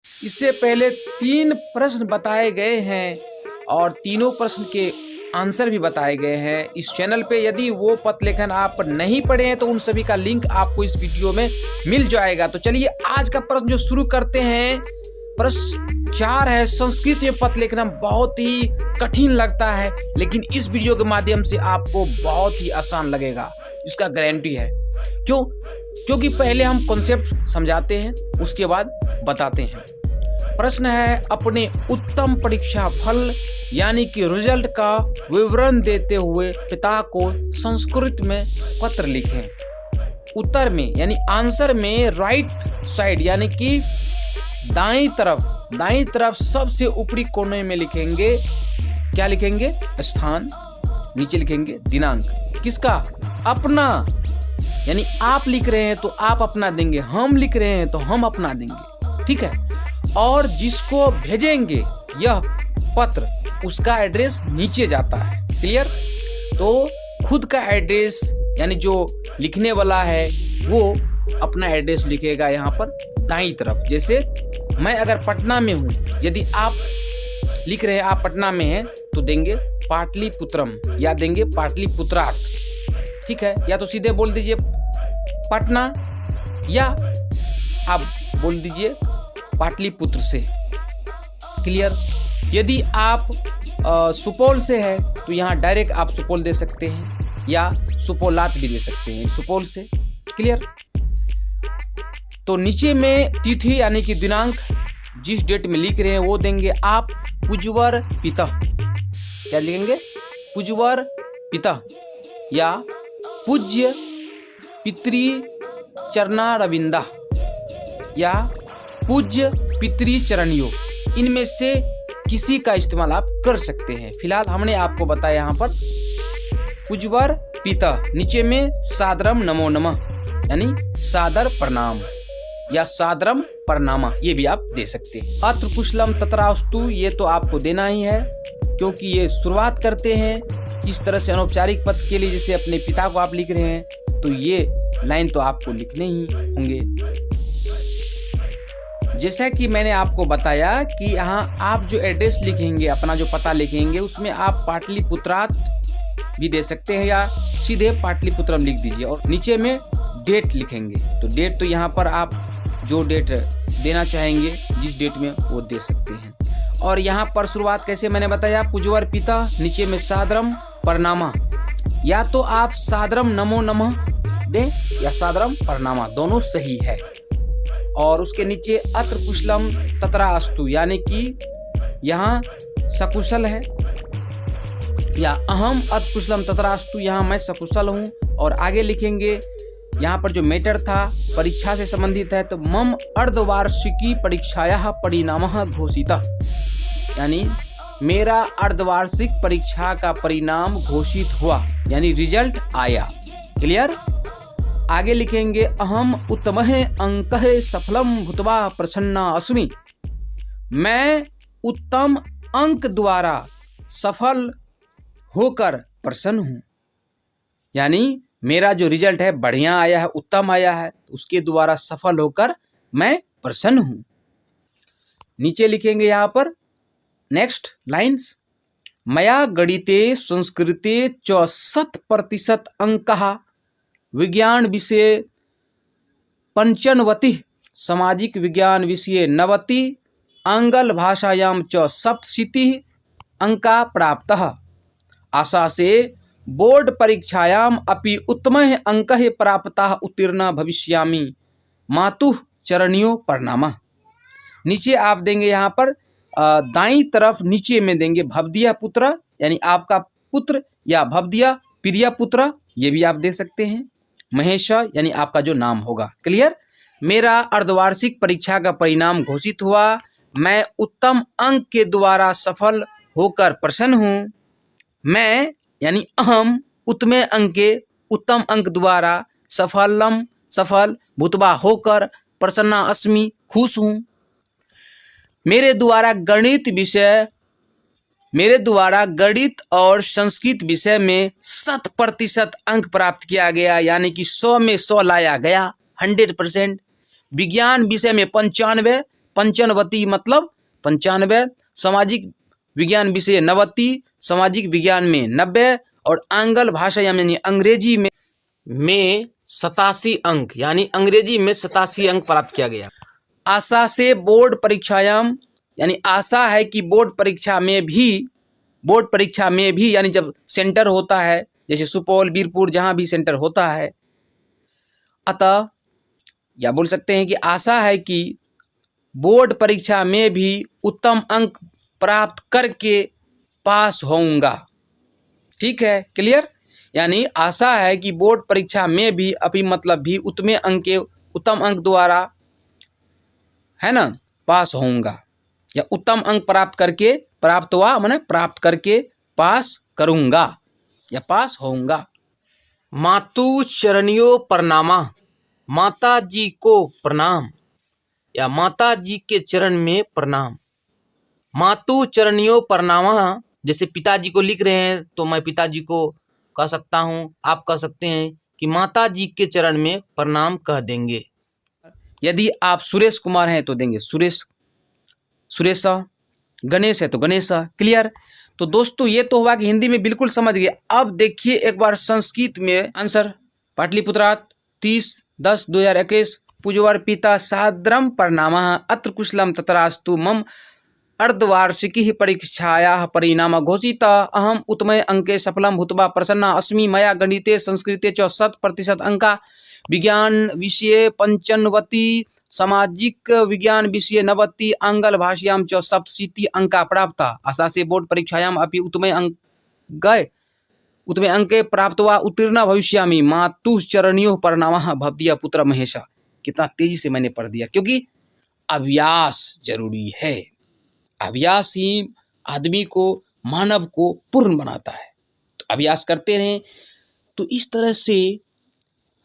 इससे पहले 3 प्रश्न बताए गए हैं और तीनों प्रश्न के आंसर भी बताए गए हैं इस चैनल पे। यदि वो पत्र लेखन आप नहीं पढ़े हैं तो उन सभी का लिंक आपको इस वीडियो में मिल जाएगा। तो चलिए आज का प्रश्न जो शुरू करते हैं। प्रश्न 4 है, संस्कृत में पत्र लिखना बहुत ही कठिन लगता है, लेकिन इस वीडियो के माध्यम से आपको बहुत ही आसान लगेगा, इसका गारंटी है। क्यों? क्योंकि पहले हम कॉन्सेप्ट समझाते हैं, उसके बाद बताते हैं। प्रश्न है, अपने उत्तम परीक्षा फल यानी कि रिजल्ट का विवरण देते हुए पिता को संस्कृत में पत्र लिखें। उत्तर में यानी आंसर में राइट साइड यानी कि दाईं तरफ सबसे ऊपरी कोने में लिखेंगे, क्या लिखेंगे? स्थान। नीचे लिखेंगे दिनांक। किसका? अपना। यानी आप लिख रहे हैं तो आप अपना देंगे, हम लिख रहे हैं तो हम अपना देंगे, ठीक है। और जिसको भेजेंगे यह पत्र, उसका एड्रेस नीचे जाता है। क्लियर? तो खुद का एड्रेस यानी जो लिखने वाला है वो अपना एड्रेस लिखेगा यहाँ पर दाईं तरफ। जैसे मैं अगर पटना में हूँ, यदि आप लिख रहे हैं आप पटना में हैं तो देंगे पाटलिपुत्रम या देंगे पाटलिपुत्राट, ठीक है। या तो सीधे बोल दीजिए पटना या आप बोल दीजिए पाटलिपुत्र से। क्लियर? यदि आप सुपौल से है तो यहाँ डायरेक्ट आप सुपौल दे सकते हैं या सुपौलात भी दे सकते हैं, सुपौल से। क्लियर? तो नीचे में तिथि यानी कि दिनांक, जिस डेट में लिख रहे हैं वो देंगे आप पूज्यवर पिता। क्या लिखेंगे? पूज्यवर पिता या पूज्य पितृ चरणारविंदा या पूज्य पितृ चरणियों, इनमें से किसी का इस्तेमाल आप कर सकते हैं। फिलहाल हमने आपको बताया यहाँ पर पूज्यवर पिता, नीचे में सादरम नमो नमः यानी सादर प्रणाम या सादरम प्रणामा, ये भी आप दे सकते हैं। अत्र कुशलम तत्रास्तु, ये तो आपको देना ही है क्योंकि ये शुरुआत करते हैं इस तरह से अनौपचारिक पत्र के लिए। जैसे अपने पिता को आप लिख रहे हैं तो ये लाइन तो आपको लिखने ही होंगे। जैसा कि मैंने आपको बताया कि यहाँ आप जो एड्रेस लिखेंगे, अपना जो पता लिखेंगे, उसमें आप पाटलिपुत्रात भी दे सकते हैं या सीधे पाटलिपुत्रम लिख दीजिए और नीचे में डेट लिखेंगे। तो डेट तो यहाँ पर आप जो डेट देना चाहेंगे जिस डेट में वो दे सकते हैं। और यहाँ पर शुरुआत कैसे मैंने बताया, पूज्यवर पिता, नीचे में सादरम प्रणामा, या तो आप सादरम नमो नमः दें या सादरम प्रणामा, दोनों सही है। और उसके नीचे अत्र कुशलम तत्रा अस्तु यानी कि यहाँ सकुशल है, या अहम अत्र कुशलम तत्रा अस्तु, यहाँ मैं सकुशल हूँ। और आगे लिखेंगे यहाँ पर जो मैटर था परीक्षा से संबंधित है, तो मम अर्धवार्षिकी परीक्षायाः परिणामः घोषितः, यानी मेरा अर्धवार्षिक परीक्षा का परिणाम घोषित हुआ, यानी रिजल्ट आया। क्लियर? आगे लिखेंगे अहम उत्तमः अंकः सफलम भूत्वा प्रसन्ना अस्मि, मैं उत्तम अंक द्वारा सफल होकर प्रसन्न हूँ, यानी मेरा जो रिजल्ट है बढ़िया आया है, उत्तम आया है, उसके द्वारा सफल होकर मैं प्रसन्न हूँ। नीचे लिखेंगे यहाँ पर नेक्स्ट लाइन्स, मया गणिते संस्कृते च 100% अंकः, विज्ञान विषये 95, सामाजिक विज्ञान विषये 90, आंग्ल भाषायां च 70 अंका प्राप्तः, आशा से बोर्ड परीक्षायाम अपि उत्तमः अंकः प्राप्तः उत्तीर्ण भविष्यामि, मातुः चरणियों प्रणामः। नीचे आप देंगे यहाँ पर दाईं तरफ नीचे में देंगे भवदीय पुत्र, यानी आपका पुत्र, या भवदीय प्रिय पुत्र, ये भी आप दे सकते हैं। महेश यानी आपका जो नाम होगा। क्लियर? मेरा अर्धवार्षिक परीक्षा का परिणाम घोषित हुआ, मैं उत्तम अंक के द्वारा सफल होकर प्रसन्न हूँ। मैं यानी अहम उत्तम अंक द्वारा सफल भूत्वा होकर प्रसन्ना अस्मि, खुश हूँ। मेरे द्वारा गणित और संस्कृत विषय में 100% अंक प्राप्त किया गया, यानी कि 100 में 100 लाया गया, 100%। विज्ञान विषय में 95, पंचानवती मतलब 95, सामाजिक विज्ञान विषय 90, सामाजिक विज्ञान में 90 और आंग्ल भाषा यानी अंग्रेजी में 87 अंक, यानी अंग्रेजी में 87 अंक प्राप्त किया गया। आशा से बोर्ड परीक्षायाम, यानी आशा है कि बोर्ड परीक्षा में भी यानी जब सेंटर होता है जैसे सुपौल, बीरपुर, जहां भी सेंटर होता है, अतः या बोल सकते हैं कि आशा है कि बोर्ड परीक्षा में भी उत्तम अंक प्राप्त करके पास होऊंगा। ठीक है, क्लियर। यानी आशा है कि बोर्ड परीक्षा में भी अभी मतलब भी उत्तम अंक द्वारा है ना पास होऊंगा, या उत्तम अंक प्राप्त करके पास करूंगा या पास होऊंगा। मातु चरणियों प्रणामा, माता जी को प्रणाम या माता जी के चरण में प्रणाम। मातु चरणियों प्रणामा, जैसे पिताजी को लिख रहे हैं तो मैं पिताजी को कह सकता हूँ, आप कह सकते हैं कि माता जी के चरण में प्रणाम कह देंगे। यदि आप सुरेश कुमार हैं तो देंगे सुरेशा, गणेश है तो गणेशा। क्लियर। तो दोस्तों ये तो हुआ कि हिंदी में बिल्कुल समझ गए। अब देखिए एक बार संस्कृत में आंसर। पाटलिपुत्रात् 30/10/2021 पूज्यवर पिता सादरम प्रणामः अत्र कुशलम तत्रास्तु मम अर्धवार्षिकी परीक्षायाः परिणाम घोषित अहम उत्तमे अंके सफलम भूत्वा प्रसन्ना अस्मि। मया गणिते संस्कृते च 100% अंका, विज्ञान विषये 95, सामाजिक विज्ञान विषये 90, आंग्ल भाषायां च 87 अंका प्राप्ता। आशा से बोर्ड परीक्षायां अपि उत्तमे अंके प्राप्त्वा उत्तीर्ण भविष्यामि। मातुः चरणयोः प्रणामः भवदीय पुत्र महेशा। कितना तेजी से मैंने पढ़ दिया, क्योंकि अभ्यास जरूरी है। अभ्यास ही आदमी को, मानव को पूर्ण बनाता है। तो अभ्यास करते रहें। तो इस तरह से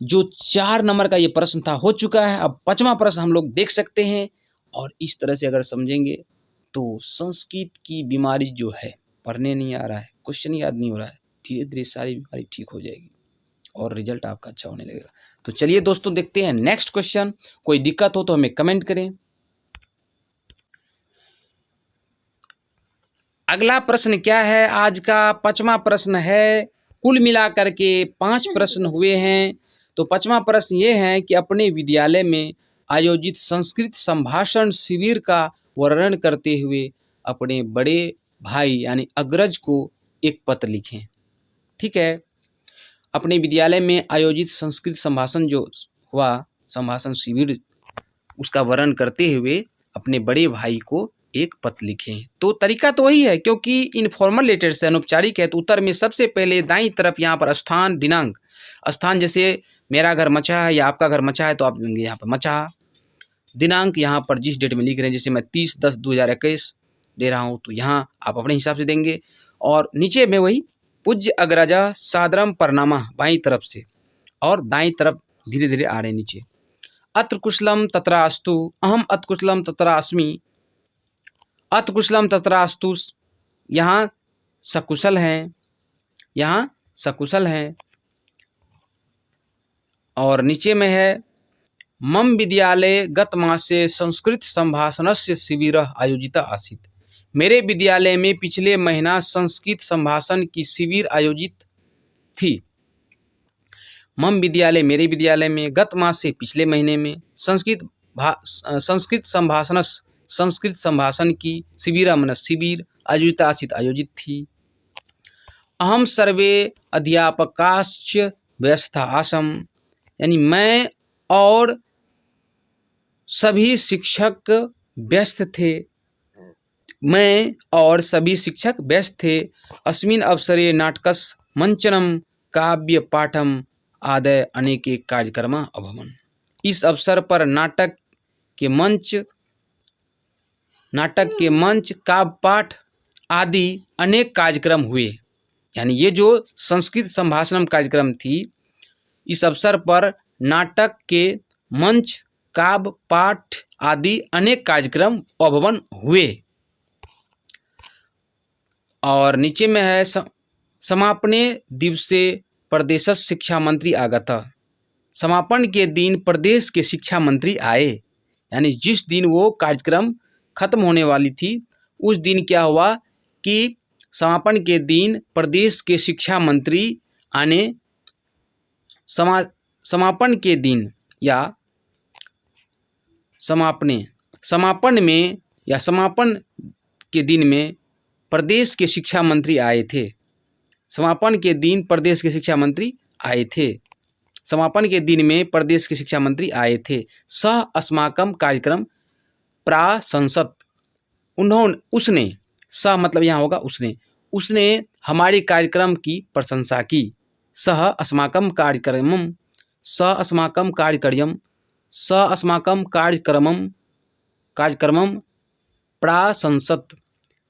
जो 4 नंबर का ये प्रश्न था हो चुका है। अब 5वां प्रश्न हम लोग देख सकते हैं। और इस तरह से अगर समझेंगे तो संस्कृत की बीमारी जो है, पढ़ने नहीं आ रहा है, क्वेश्चन याद नहीं हो रहा है, धीरे धीरे सारी बीमारी ठीक हो जाएगी और रिजल्ट आपका अच्छा होने लगेगा। तो चलिए दोस्तों देखते हैं नेक्स्ट क्वेश्चन। कोई दिक्कत हो तो हमें कमेंट करें। अगला प्रश्न क्या है? आज का 5वां प्रश्न है। कुल मिलाकर के 5 प्रश्न हुए हैं। तो 5वां प्रश्न ये है कि अपने विद्यालय में आयोजित संस्कृत संभाषण शिविर का वर्णन करते हुए अपने बड़े भाई यानी अग्रज को एक पत्र लिखें। ठीक है, अपने विद्यालय में आयोजित संस्कृत संभाषण जो हुआ, संभाषण शिविर, उसका वर्णन करते हुए अपने बड़े भाई को एक पत्र लिखें। तो तरीका तो वही है, क्योंकि इनफॉर्मल लेटर से अनौपचारिक है। तो उत्तर में सबसे पहले दाईं तरफ यहाँ पर स्थान, दिनांक, स्थान जैसे मेरा घर मचा है या आपका घर मचा है तो आप लेंगे यहाँ पर मचा। दिनांक यहाँ पर जिस डेट में लिख रहे हैं, जैसे मैं 30/10/2021 दे रहा हूँ तो यहाँ आप अपने हिसाब से देंगे। और नीचे में वही पूज्य अग्रजा सादरम प्रणामः बाईं तरफ से, और दाईं तरफ धीरे धीरे आ रहे हैं नीचे। अत्र कुशलम तत्रास्तु, अहम अत्र कुशलम तत्रास्मि, अत्र कुशलम तत्रास्तु, यहाँ सकुशल हैं, यहाँ सकुशल हैं। और नीचे में है मम विद्यालये गत मासे संस्कृत संभाषणस्य शिविरः आयोजितः आसीत्, मेरे विद्यालय में पिछले महीना संस्कृत संभाषण की शिविर आयोजित थी। मम विद्यालय मेरे विद्यालय में, गत मास से पिछले महीने में, संस्कृत संभाषण की शिविर मन शिविर आयोजित आसीत् आयोजित थी। अहम सर्वे अध्यापकाश्च व्यस्ता आसम, यानी मैं और सभी शिक्षक व्यस्त थे, मैं और सभी शिक्षक व्यस्त थे। अस्मिन् अवसरे नाटकस मंचनम काव्य पाठम आदय अनेके कार्यक्रम अभवन्, इस अवसर पर नाटक के मंच काव्य पाठ आदि अनेक कार्यक्रम हुए। यानी ये जो संस्कृत संभाषण कार्यक्रम थी, इस अवसर पर नाटक के मंच, काव्य पाठ आदि अनेक कार्यक्रम अभवन हुए। और नीचे में है समापने दिवसे प्रदेशस्य शिक्षा मंत्री आगतः, समापन के दिन प्रदेश के शिक्षा मंत्री आए। यानी जिस दिन वो कार्यक्रम खत्म होने वाली थी उस दिन क्या हुआ कि समापन के दिन प्रदेश के शिक्षा मंत्री आने समापन के दिन या समापन में या समापन के दिन में प्रदेश के शिक्षा मंत्री आए थे। समापन के दिन प्रदेश के शिक्षा मंत्री आए थे। समापन के दिन में प्रदेश के शिक्षा मंत्री आए थे। सह अस्माकम कार्यक्रम प्रासंसद उसने सह मतलब यहाँ होगा उसने हमारे कार्यक्रम की प्रशंसा की। सह अस्माकम कार्यक्रमम प्रासंसद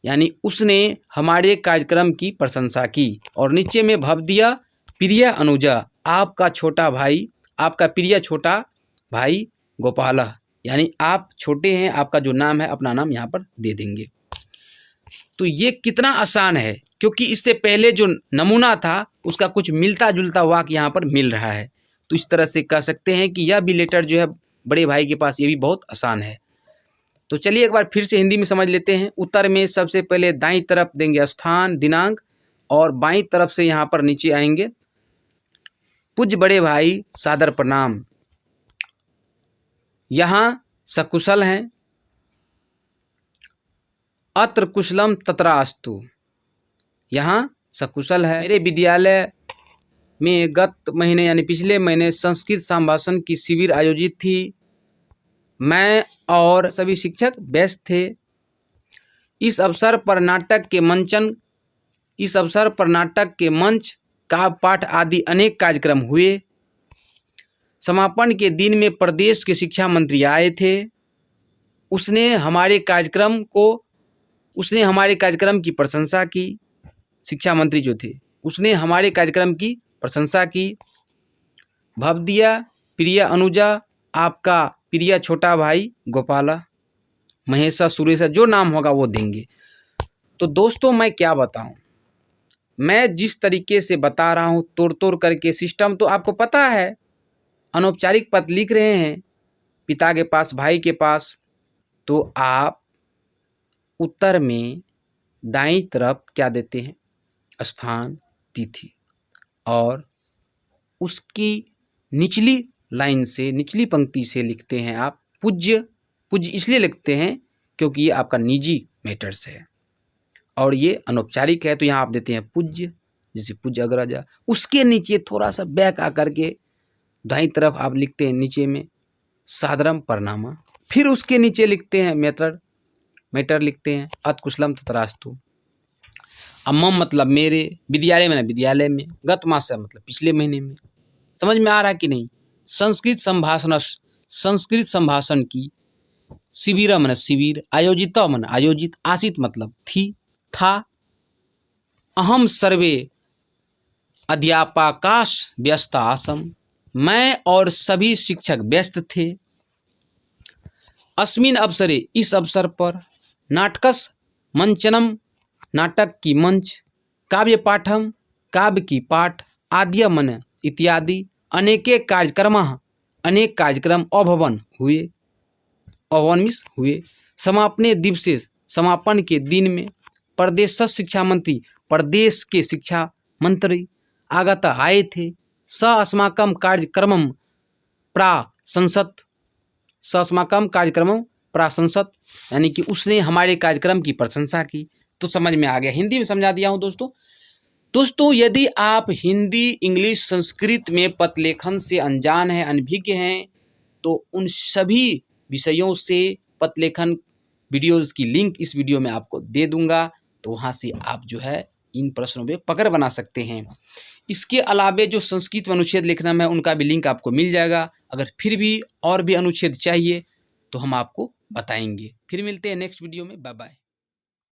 यानी उसने हमारे कार्यक्रम की प्रशंसा की। और नीचे में भवदीय प्रिय अनुजा आपका प्रिय छोटा भाई गोपाल, यानी आप छोटे हैं, आपका जो नाम है अपना नाम यहाँ पर दे देंगे। तो ये कितना आसान है, क्योंकि इससे पहले जो नमूना था उसका कुछ मिलता जुलता वाक्य यहाँ पर मिल रहा है। तो इस तरह से कह सकते हैं कि यह भी लेटर जो है बड़े भाई के पास, ये भी बहुत आसान है। तो चलिए एक बार फिर से हिंदी में समझ लेते हैं। उत्तर में सबसे पहले दाईं तरफ देंगे स्थान दिनांक, और बाईं तरफ से यहाँ पर नीचे आएंगे पूज्य बड़े भाई सादर प्रणाम। यहाँ सकुशल हैं, अत्र कुशलम तत्रास्तु, यहाँ सकुशल है। मेरे विद्यालय में गत महीने यानी पिछले महीने संस्कृत संभाषण की शिविर आयोजित थी। मैं और सभी शिक्षक व्यस्त थे। इस अवसर पर नाटक के मंच काव्य पाठ आदि अनेक कार्यक्रम हुए। समापन के दिन में प्रदेश के शिक्षा मंत्री आए थे। उसने हमारे कार्यक्रम की प्रशंसा की। शिक्षा मंत्री जो थे उसने हमारे कार्यक्रम की प्रशंसा की। भवदीय प्रिय अनुजा आपका प्रिय छोटा भाई गोपाला, महेशा सुरेशा जो नाम होगा वो देंगे। तो दोस्तों मैं क्या बताऊं, मैं जिस तरीके से बता रहा हूं तोड़ करके, सिस्टम तो आपको पता है। अनौपचारिक पत्र लिख रहे हैं पिता के पास, भाई के पास, तो आप उत्तर में दाईं तरफ क्या देते हैं, स्थान तिथि, और उसकी निचली लाइन से, निचली पंक्ति से लिखते हैं आप पूज्य इसलिए लिखते हैं क्योंकि ये आपका निजी मैटर्स है और ये अनौपचारिक है। तो यहाँ आप देते हैं पूज्य, जैसे पूज्य अग्रजा। उसके नीचे थोड़ा सा बैक आकर के दाईं तरफ आप लिखते हैं नीचे में सादरम प्रणामा। फिर उसके नीचे लिखते हैं मैटर लिखते हैं अत कुशलम तत्रास्तु। अम्मम मतलब मेरे, विद्यालय में विद्यालय में, गत मास मतलब पिछले महीने में। समझ में आ रहा कि नहीं। संस्कृत संभाषण की शिविर मन शिविर, आयोजित मन आयोजित, आसित मतलब था। अहम सर्वे अध्यापकाश व्यस्त आसम, मैं और सभी शिक्षक व्यस्त थे। अस्मिन अवसरे इस अवसर पर, नाटकस मंचनम नाटक की मंच, काव्य पाठम काव्य की पाठ, आद्य मन इत्यादि अनेक कार्यक्रम अभवन हुए। समापने दिवसे समापन के दिन में प्रदेश शिक्षा मंत्री, प्रदेश के शिक्षा मंत्री आगत आए थे। स अस्माकम कार्यक्रमम प्रासंसद यानी कि उसने हमारे कार्यक्रम की प्रशंसा की। तो समझ में आ गया, हिंदी में समझा दिया हूँ दोस्तों। यदि आप हिंदी, इंग्लिश, संस्कृत में पत्र लेखन से अनजान हैं, अनभिज्ञ हैं, तो उन सभी विषयों से पत्र लेखन वीडियोज़ की लिंक इस वीडियो में आपको दे दूंगा। तो वहाँ से आप जो है इन प्रश्नों पे पकड़ बना सकते हैं। इसके अलावे जो संस्कृत में अनुच्छेद लिखना है उनका भी लिंक आपको मिल जाएगा। अगर फिर भी और भी अनुच्छेद चाहिए तो हम आपको बताएंगे। फिर मिलते हैं नेक्स्ट वीडियो में। Bye bye.